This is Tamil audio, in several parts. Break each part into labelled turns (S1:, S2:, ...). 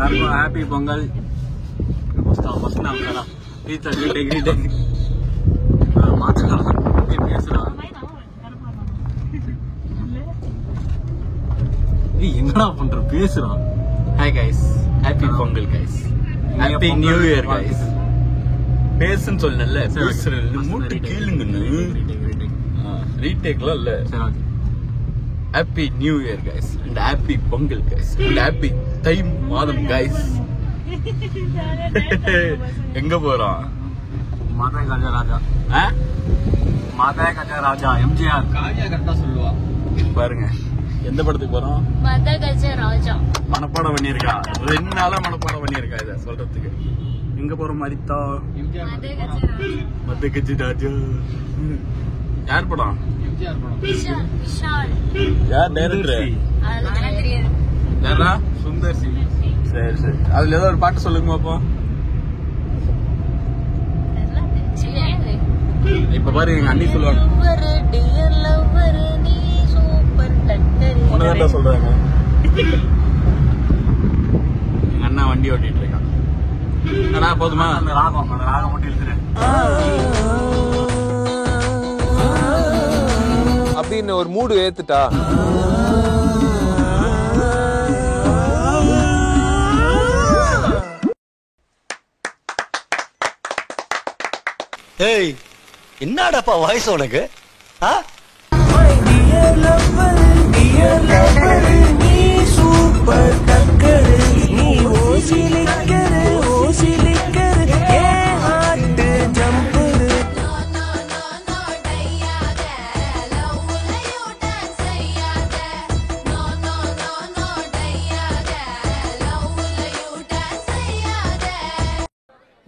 S1: எல்லாருக்கும் ஹாப்பி பொங்கல். ஃபர்ஸ்ட் நான் பேசுறான். என்னடா பண்ற பேசுறான்.
S2: Hi guys, happy Pongal guys, happy new year guys. பேசுன்னு சொல்லல, பேசுறேன் மூட்டி கேளுங்கன்னு. ரீடேக்லாம் இல்ல. Happy new year guys and happy Pongal guys and happy தை மாதம் கைஸ். எங்க போறோம்?
S1: மாதா கஜராஜா. மாதா கஜராஜா எம்ஜிஆர்.
S2: காவியா கரெக்டா சொல்லுவா. பாருங்க எந்த படத்துக்கு போறோம்?
S3: மாதா கஜராஜா.
S2: மனப்பாடம் பண்ணிருக்கா, 2 நாளா மனப்பாடம் பண்ணிருக்கா இத சொல்றதுக்கு. எங்க போறோம்? மரித்தா மத கஜராஜா. யார் படம்? எம்ஜிஆர் படம்.
S3: விஷால்.
S2: யார் டைரக்டர்?
S3: அதெல்லாம் தெரியாது.
S2: யாரா?
S1: சுந்தர் சி.
S2: சரி சரி, அதுல ஏதோ ஒரு பாட்டு சொல்லுங்க பாப்போம். இப்ப பாரு எங்க அண்ணி சொல்லுவாங்க, உன்னதான் சொல்றாங்க. எங்க அண்ணா வண்டி ஓட்டிட்டு இருக்கான். என்னடா போதுமா?
S1: அந்த ராகம் மட்டும் இருக்கிறேன்
S4: அப்படின்னு ஒரு மூடு ஏத்துட்டா.
S5: ஏய், என்னடாப்பா வாய்ஸ் உனக்கு?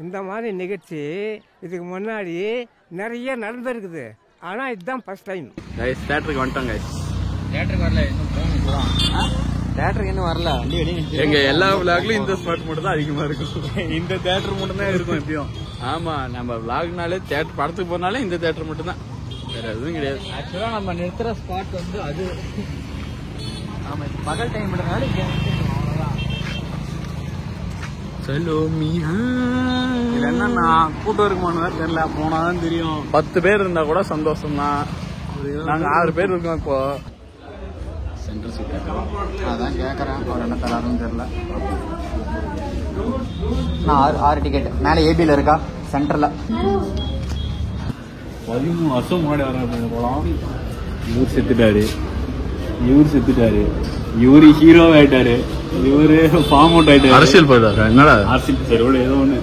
S6: இந்த மாதிரி நிகழ்ச்சி இதுக்கு முன்னாடி நிறைய நடந்திருக்குது. ஆனா இதுதான் ஃபர்ஸ்ட் டைம்.
S2: கைஸ் தியேட்டருக்கு வந்துட்டோம் கைஸ்.
S1: தியேட்டருக்கு வரல, இன்னும் போகணும். தியேட்டருக்கு இன்னும் வரல.
S2: எங்க எல்லா விளாக்லயும் இந்த ஸ்பாட் மட்டும் தான் அதிகமா இருக்கும்.
S1: இந்த தியேட்டர் மட்டும் தான் இருக்கும் எப்பயும்.
S2: ஆமா, நம்ம விளாக்னாலே தியேட்டர், படத்துக்கு போனாலே இந்த தியேட்டர் மட்டும் தான், வேற எதுவும் கிடையாது.
S1: ஆக்சுவலா நம்ம நிறுத்துற ஸ்பாட் வந்து அது ஆமா பகல் டைம் மட்டும்னால இங்க இதுல என்னன்னா கூட்டம் இருக்குமான்னு தெரியல, போனாதான் தெரியும்.
S2: 10 பேர் இருந்தா கூட சந்தோஷம் தான். நாங்க 6 பேர் இருக்கோம் இப்போ. சென்ட்ரல் சீட்
S1: அதான் கேக்குறேன், அவர் என்ன தராதுன்னு தெரியல.
S7: நான் 6 டிக்கெட் மேல ஏபில இருக்கா சென்டர்ல.
S2: 13 வருஷம் முன்னாடி வர போலாம். இவர் செத்துட்டாரு, இவர் செத்துட்டாரு, இவரு ஹீரோ ஆயிட்டாரு, இவரு ஃபார்ம் அவுட் ஆயிட்டாரு, அரசியல் போயிட்டாரு. என்னடா அரசியல் சரி ஏதோ ஒண்ணு.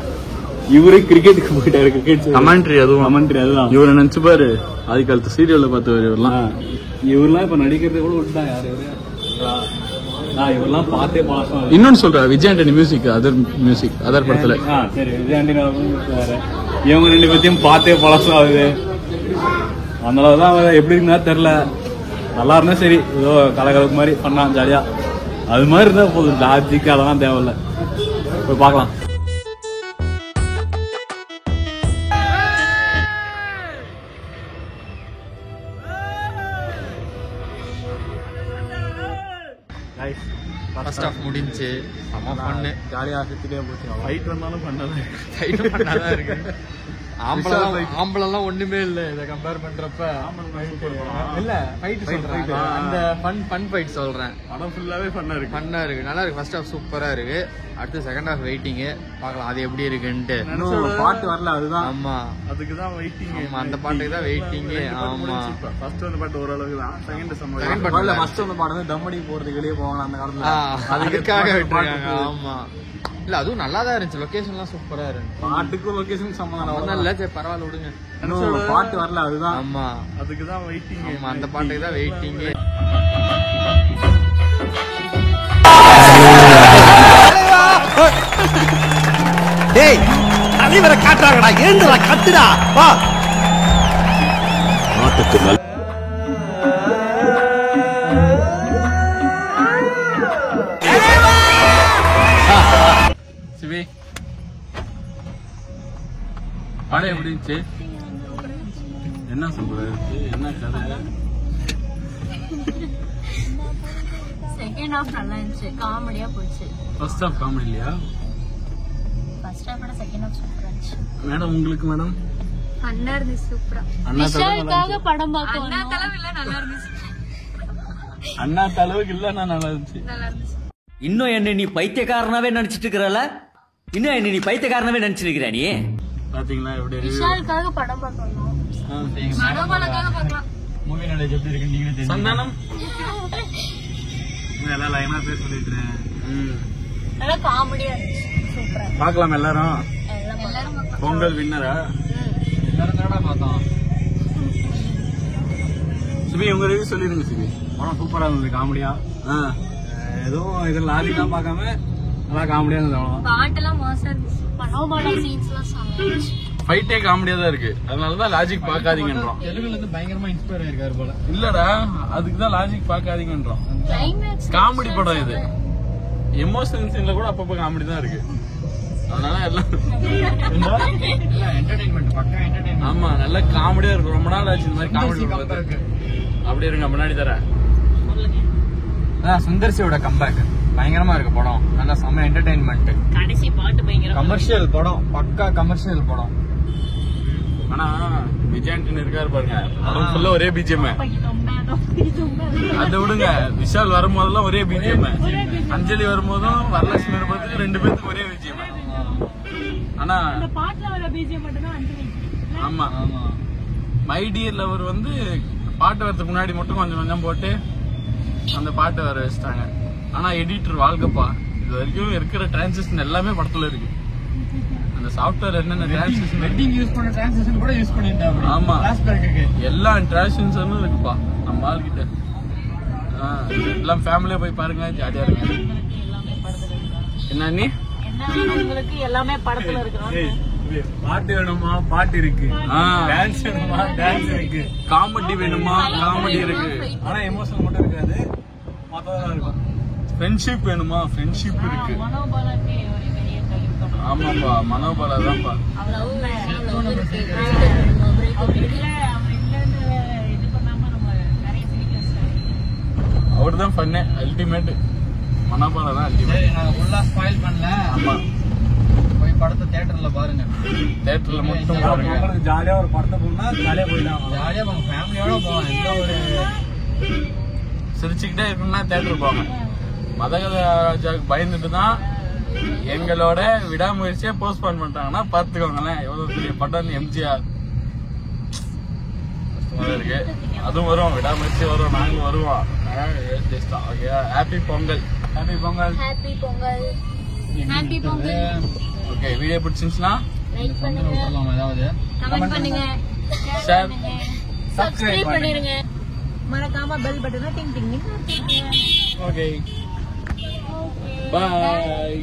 S2: இவரு கிரிக்கெட்டுக்கு போயிட்டாரு, கிரிக்கெட் கமெண்ட்ரி. அதுவும் கமெண்ட்ரி அதுதான். இவரை நினைச்சு பாரு, ஆதி காலத்து சீரியல்ல பார்த்தவர் இவரெல்லாம். இவரெல்லாம் இப்ப நடிக்கிறத கூட விட்டுட்டாங்க. யாரு இவரெல்லாம் பார்த்தே பாசம். இன்னொன்னு சொல்றேன், விஜய் ஆண்டனி மியூசிக், அதர் படத்துல. சரி, விஜய் ஆண்டனி வேற. இவங்க 2 பேர்த்தையும் பார்த்தே பழசம் ஆகுது. அதனாலதான் எப்படி இருந்தா தெரியல. நல்லா இருந்தா சரி, ஏதோ கலகலப்பு மாதிரி பண்ணா ஜாலியா, அது மாதிரி இருந்தா போதும். லாஜிக் அதெல்லாம் தேவையில்ல. போய் பார்க்கலாம்.
S1: ஃபர்ஸ்ட் ஆஃப் முடிஞ்சு செம பண்ணு, ஜாலியா சுத்திட்டே போச்சு.
S2: ஃபைட் வந்தாலும் பண்ணாதான்
S1: இருக்கு. ஆம்பளெல்லாம் ஒண்ணுமே இல்ல இத கம்பேர் பண்றப்ப. இல்ல ஃபைட் சொல்றேன், அந்த ஃபன் ஃபைட் சொல்றேன்.
S2: படம் ஃபுல்லாவே ஃபன்னா இருக்கு,
S1: நல்லா இருக்கு. ஃபர்ஸ்ட் ஹாஃப் சூப்பரா இருக்கு. அடுத்து செகண்ட் ஹாஃப் வெயிட்டிங், பார்க்கலாம் அது எப்படி இருக்குன்ட்டு.
S2: பாட்டு வரல, அதுதான்.
S1: ஆமா,
S2: அதுக்குதான் வெயிட்டிங்.
S1: ஆமா, அந்த பாட்டுக்கு தான் வெயிட்டிங். ஆமா,
S2: ஃபர்ஸ்ட் அந்த பாட்டு ஓரளவுக்கு தான். செகண்ட்
S1: பாட்டு
S2: ஃபர்ஸ்ட் அந்த பாட்டு வந்து தம்மடி போறதுக்கு வெளியே போவாங்க அந்த காலத்துல,
S1: அதுக்காக விட்டுருக்காங்க. ஆமா, இல்ல அதுவும் நல்லா தான் இருந்துச்சு. லொகேஷன் எல்லாம் சூப்பரா இருந்துச்சு.
S2: பாட்டுக்கும் லொகேஷன் சம்பந்தம்
S1: இல்ல, சரி பரவாயில்ல விடுங்க.
S2: பாட்டு வரல, அதுதான்.
S1: ஆமா,
S2: அதுக்குதான் வெயிட்டிங்.
S1: ஆமா, அந்த பாட்டுக்கு தான் வெயிட்டிங்.
S5: டேய், தலைவரை காட்டுறாங்கடா, ஏந்துடா, கத்துடா, வா. நாட்டுக்கு நல்ல
S2: சிவி படம் எப்படி இருந்துச்சு? என்ன சொல்றது? என்ன கதை?
S3: செகண்ட் ஹாஃப் நல்லா இருந்துச்சு, காமெடியா போச்சு.
S2: ஃபர்ஸ்ட் ஹாஃப் காமெடி இல்லையா?
S3: ஃபர்ஸ்ட் ஹாஃப் விட செகண்ட் ஹாஃப் சூப்பரா இருந்துச்சு.
S2: மேடம் உங்களுக்கு மேடம்?
S3: அண்ணா இருந்துச்சு சூப்பரா.
S2: அண்ணா
S3: விஷாலுக்காக படம் பார்க்க அண்ணா தலவு இல்ல நல்லா இருந்துச்சு.
S2: அண்ணா தலவுக்கு இல்ல நல்லா இருந்துச்சு.
S3: நல்லா இருந்துச்சு.
S5: இன்னும் என்ன நீ பைத்தியக்காரனாவே நினைச்சிட்டு இருக்கறல? இன்னும் என்ன நீ பைத்தியக்காரனாவே நினைச்சிருக்கிற நீ?
S2: பாத்தீங்களா எப்படி
S3: விஷாலுக்காக படம் பார்க்கணும். மனோபாலக்காக பார்க்கலாம்.
S1: மூவி நாலேஜ் எப்படி இருக்கு நீங்களே தெரியும்.
S2: சந்தானம் எல்லாம் லைனா பேர் சொல்லிடுறேன்.
S3: நல்லா காமெடியா இருந்துச்சு, சூப்பரா.
S2: பார்க்கலாம் எல்லாரும்.
S3: எல்லாரும் பார்க்கலாம்.
S2: பொங்கல் வின்னரா
S1: எல்லாரும் தானடா பார்த்தோம்.
S2: சிபி உங்க ரிவ்யூ சொல்லிருங்க சிபி.
S1: படம் சூப்பரா இருந்தது, காமெடியா. எதுவும் இது லாஜிக்கா பார்க்காம நல்லா காமெடியா இருந்தது.
S3: பாட்டெல்லாம் மோசம் இருந்துச்சு. மனோபாலா சீன்ஸ்லாம் செமையா இருந்துச்சு.
S2: ஃபைட்டே காமெடியா தான் இருக்கு. அதனாலதான் லாஜிக் பாக்காதீங்கன்றோம்.
S1: தெலுங்குல இருந்து பயங்கரமா இன்ஸ்பயர் ஆயிருக்காரு போல.
S2: இல்லடா, அதுக்குதான் லாஜிக் பாக்காதீங்கன்றோம்.
S3: கிளைமேக்ஸ்
S2: காமெடி படம் இது. எமோஷனல் சீன்ல கூட அப்பப்ப காமெடி தான் இருக்கு. அதனால எல்லாம்
S1: என்டர்டைன்மெண்ட், பக்கா என்டர்டைன்மெண்ட்.
S2: ஆமா, நல்ல காமெடியா இருக்கு. ரொம்ப நாள் ஆச்சு இந்த மாதிரி காமெடி
S1: இருக்கு.
S2: அப்படி இருங்க, முன்னாடி தரேன்.
S1: சுந்தர்சியோட கம்பேக் பயங்கரமா இருக்கு படம். நல்லா செம்ம என்டர்டைன்மெண்ட்.
S3: கடைசி பாட்டு பயங்கரம்.
S1: கமர்ஷியல் படம், பக்கா கமர்ஷியல் படம்.
S2: ஆனா விஜயாண்டன் இருக்காரு பாருங்க, படம் ஃபுல்லா ஒரே பிஜிஎம். அதை விடுங்க, விஷால் வரும்போதெல்லாம் ஒரே பிஜிஎம். அஞ்சலி வரும்போதும் வரலட்சுமி வரும்போது 2 பேருக்கு ஒரே பிஜிஎம். ஆனா ஆமா, மை டியர் லவர் வந்து பாட்டு வரதுக்கு முன்னாடி மட்டும் கொஞ்சம் கொஞ்சம் போட்டு அந்த பாட்டை வர வச்சுட்டாங்க. ஆனா எடிட்டர் வாழ்க்கப்பா, இது வரைக்கும் இருக்கிற டிரான்சிஷன் எல்லாமே படத்துல இருக்கு. அந்த சாஃப்ட்வேர் என்னென்ன டிரான்சிஷன்,
S1: வெட்டிங் யூஸ் பண்ண டிரான்சிஷன் கூட யூஸ் பண்ணிட்டாங்க.
S2: ஆமா,
S1: ஃபிளாஷ்பேக்கு
S2: எல்லா டிரான்சிஷனும் இருக்குப்பா நம்ம ஆள்கிட்ட. எல்லாம் ஃபேமிலியா போய் பாருங்க, ஜாலியா இருக்கு. என்ன நீ
S3: உங்களுக்கு எல்லாமே படத்துல இருக்கிறோம்.
S1: பாட்டு வேணுமா பாட்டு இருக்கு, டான்ஸ் வேணுமா டான்ஸ் இருக்கு,
S2: காமெடி வேணுமா காமெடி இருக்கு.
S1: ஆனா எமோஷனல் மட்டும் இருக்காது, மொத்தம் இருக்கும்.
S2: ஃப்ரெண்ட்ஷிப் வேணுமா ஃப்ரெண்ட்ஷிப் இருக்கு.
S3: மனோபாலாக்கு ஒரு பெரிய கழிவு.
S2: ஆமாப்பா, மனோபாலா தான்ப்பா. அவர் தான் பண்ணு அல்டிமேட். மனோபாலா தான் அல்டிமேட்.
S1: நான் ஃபுல்லா ஸ்பாயில் பண்ணல.
S2: ஆமா,
S1: போய் படத்தை தியேட்டர்ல பாருங்க.
S2: தியேட்டர்ல மட்டும் பாருங்க.
S1: ஜாலியா ஒரு படத்தை போனா ஜாலியா போயிடலாம். ஜாலியா போங்க, ஃபேமிலியோட போகலாம். எந்த ஒரு
S2: சிரிச்சுக்கிட்டே இருக்குன்னா தியேட்டர் போங்க. மதகத ராஜாவுக்கு பயந்துட்டு தான் எங்களோட விடாமுயற்சியை போஸ்ட்போன் பண்றாங்கன்னா பாத்துக்கோங்களேன். எவ்வளவு பெரிய படம். எம்ஜிஆர் இருக்கு, அதுவும் வரும், விடாமுயற்சி வரும், நாங்களும் வருவோம். Happy Pongal.
S1: Happy Pongal.
S3: Happy Pongal. Happy Pongal.
S2: Okay, video பிடிச்சிருந்துச்சுன்னா
S3: லைக் பண்ணுங்க,
S1: ஏதாவது
S3: கமெண்ட் பண்ணுங்க,
S2: ஷேர்,
S3: சப்ஸ்கிரைப் பண்ணிருங்க. மறக்காம பெல் பட்டனை டிங் டிங் டிங்.
S2: ஓகே, பாய்.